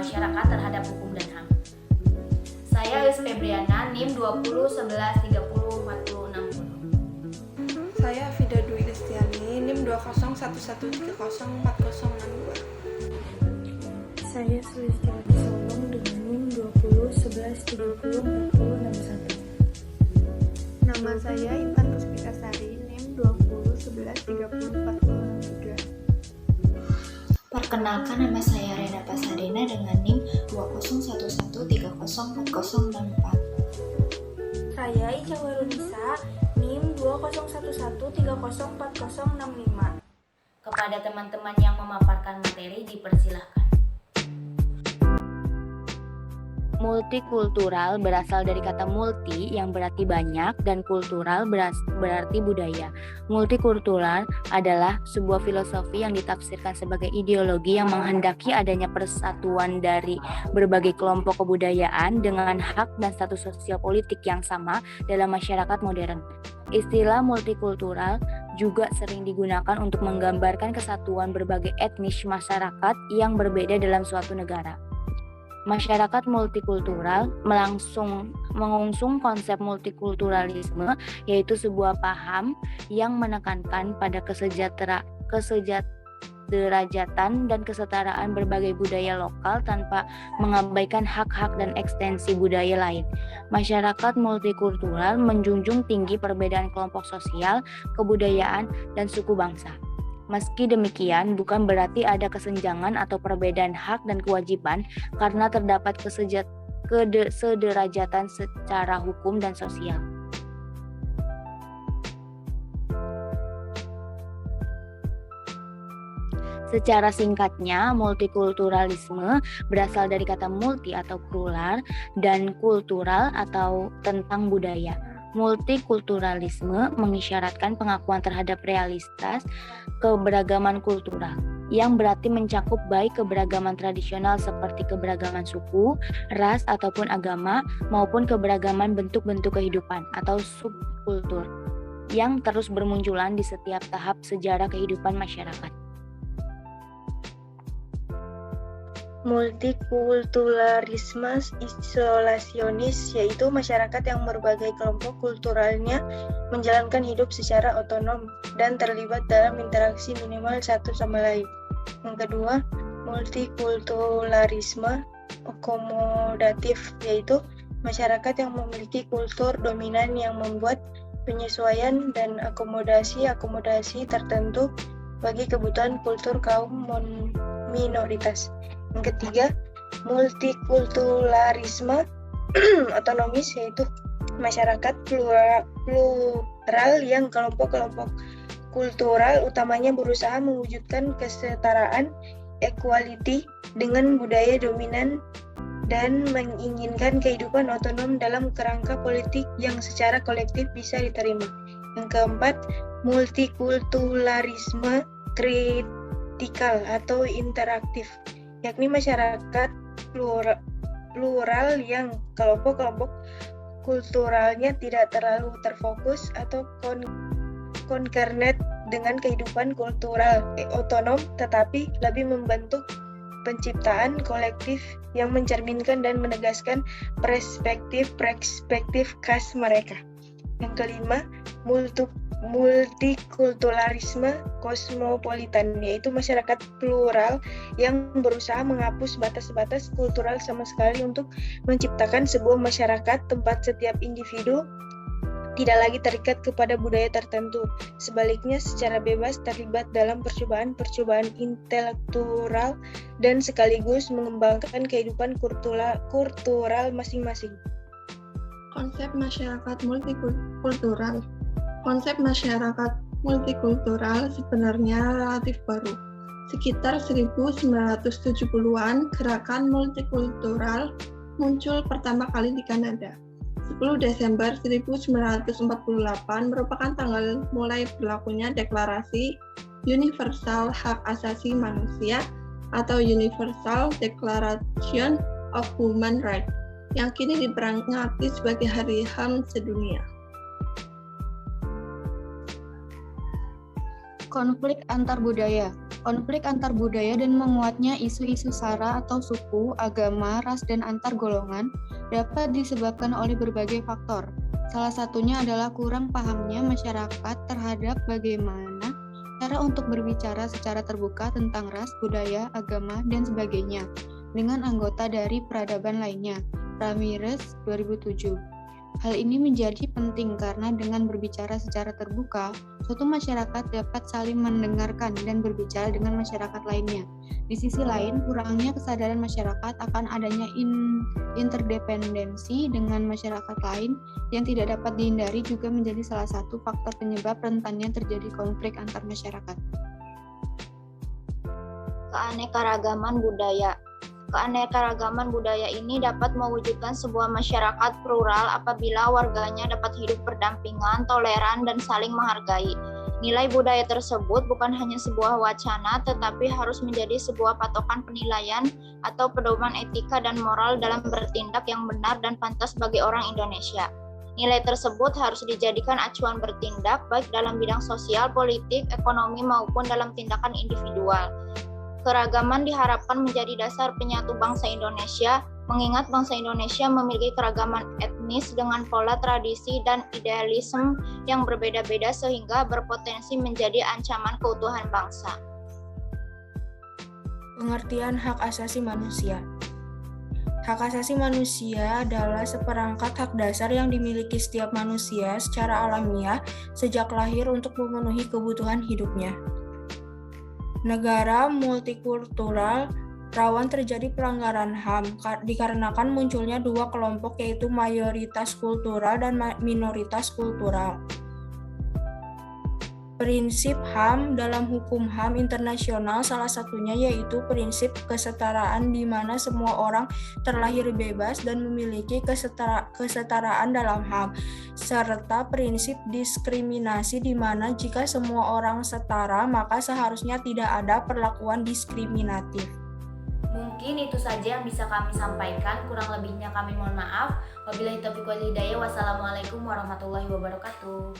masyarakat terhadap hukum dan HAM. Saya Eus Febriana, NIM 20 11 30 40 60. Saya Fida Dwi Destiani, NIM 201130404062. Saya Sulistiawati Solong dengan NIM 20 11 30 40 61. Nama saya Intan Puspita Sari, NIM 20 11 30 40 63. Perkenalkan, nama saya Rena Pasadena dengan NIM 201130404064. Saya Ica Warunisa, NIM 201130404065. Kepada teman-teman yang memaparkan materi dipersilahkan. Multikultural berasal dari kata multi yang berarti banyak dan kultural berarti budaya. Multikultural adalah sebuah filosofi yang ditafsirkan sebagai ideologi yang menghendaki adanya persatuan dari berbagai kelompok kebudayaan dengan hak dan status sosial politik yang sama dalam masyarakat modern. Istilah multikultural juga sering digunakan untuk menggambarkan kesatuan berbagai etnis masyarakat yang berbeda dalam suatu negara. Masyarakat multikultural mengusung konsep multikulturalisme, yaitu sebuah paham yang menekankan pada kesederajatan dan kesetaraan berbagai budaya lokal tanpa mengabaikan hak-hak dan ekstensi budaya lain. Masyarakat multikultural menjunjung tinggi perbedaan kelompok sosial, kebudayaan, dan suku bangsa. Meski demikian, bukan berarti ada kesenjangan atau perbedaan hak dan kewajiban karena terdapat kesederajatan secara hukum dan sosial. Secara singkatnya, multikulturalisme berasal dari kata multi atau plural dan kultural atau tentang budaya. Multikulturalisme mengisyaratkan pengakuan terhadap realitas keberagaman kultural, yang berarti mencakup baik keberagaman tradisional seperti keberagaman suku, ras ataupun agama, maupun keberagaman bentuk-bentuk kehidupan atau subkultur yang terus bermunculan di setiap tahap sejarah kehidupan masyarakat. Multikulturalisme isolasionis, yaitu masyarakat yang berbagai kelompok kulturalnya menjalankan hidup secara otonom dan terlibat dalam interaksi minimal satu sama lain. Yang kedua, multikulturalisme akomodatif, yaitu masyarakat yang memiliki kultur dominan yang membuat penyesuaian dan akomodasi tertentu bagi kebutuhan kultur kaum minoritas. Yang ketiga, multikulturalisme otonomis, yaitu masyarakat plural yang kelompok-kelompok kultural utamanya berusaha mewujudkan kesetaraan equality dengan budaya dominan dan menginginkan kehidupan otonom dalam kerangka politik yang secara kolektif bisa diterima. Yang keempat, multikulturalisme kritikal atau interaktif, yakni masyarakat plural yang kelompok-kelompok kulturalnya tidak terlalu terfokus atau konkernet dengan kehidupan kultural otonom, tetapi lebih membentuk penciptaan kolektif yang mencerminkan dan menegaskan perspektif khas mereka. Yang kelima, multikulturalisme kosmopolitan, yaitu masyarakat plural yang berusaha menghapus batas-batas kultural sama sekali untuk menciptakan sebuah masyarakat tempat setiap individu tidak lagi terikat kepada budaya tertentu. Sebaliknya, secara bebas terlibat dalam percobaan intelektual dan sekaligus mengembangkan kehidupan kultural masing-masing. Konsep masyarakat multikultural. Konsep masyarakat multikultural sebenarnya relatif baru. Sekitar 1970-an, gerakan multikultural muncul pertama kali di Kanada. 10 Desember 1948 merupakan tanggal mulai berlakunya Deklarasi Universal Hak Asasi Manusia atau Universal Declaration of Human Rights, yang kini diperingati sebagai Hari HAM sedunia. Konflik antar budaya. Konflik antar budaya dan menguatnya isu-isu sara atau suku, agama, ras, dan antar golongan dapat disebabkan oleh berbagai faktor. Salah satunya adalah kurang pahamnya masyarakat terhadap bagaimana cara untuk berbicara secara terbuka tentang ras, budaya, agama, dan sebagainya dengan anggota dari peradaban lainnya. Ramirez, 2007. Hal ini menjadi penting karena dengan berbicara secara terbuka, suatu masyarakat dapat saling mendengarkan dan berbicara dengan masyarakat lainnya. Di sisi lain, kurangnya kesadaran masyarakat akan adanya interdependensi dengan masyarakat lain yang tidak dapat dihindari juga menjadi salah satu faktor penyebab rentannya terjadi konflik antar masyarakat. Keanekaragaman budaya. Keanekaragaman budaya ini dapat mewujudkan sebuah masyarakat plural apabila warganya dapat hidup berdampingan, toleran, dan saling menghargai. Nilai budaya tersebut bukan hanya sebuah wacana, tetapi harus menjadi sebuah patokan penilaian atau pedoman etika dan moral dalam bertindak yang benar dan pantas bagi orang Indonesia. Nilai tersebut harus dijadikan acuan bertindak baik dalam bidang sosial, politik, ekonomi, maupun dalam tindakan individual. Keragaman diharapkan menjadi dasar penyatu bangsa Indonesia, mengingat bangsa Indonesia memiliki keragaman etnis dengan pola tradisi dan idealisme yang berbeda-beda sehingga berpotensi menjadi ancaman keutuhan bangsa. Pengertian hak asasi manusia. Hak asasi manusia adalah seperangkat hak dasar yang dimiliki setiap manusia secara alamiah sejak lahir untuk memenuhi kebutuhan hidupnya. Negara multikultural rawan terjadi pelanggaran HAM dikarenakan munculnya dua kelompok yaitu mayoritas kultural dan minoritas kultural. Prinsip HAM dalam hukum HAM internasional salah satunya yaitu prinsip kesetaraan di mana semua orang terlahir bebas dan memiliki kesetaraan dalam HAM, serta prinsip diskriminasi di mana jika semua orang setara maka seharusnya tidak ada perlakuan diskriminatif. Mungkin itu saja yang bisa kami sampaikan, kurang lebihnya kami mohon maaf. Wabillahi taufiq wal hidayah. Wassalamualaikum warahmatullahi wabarakatuh.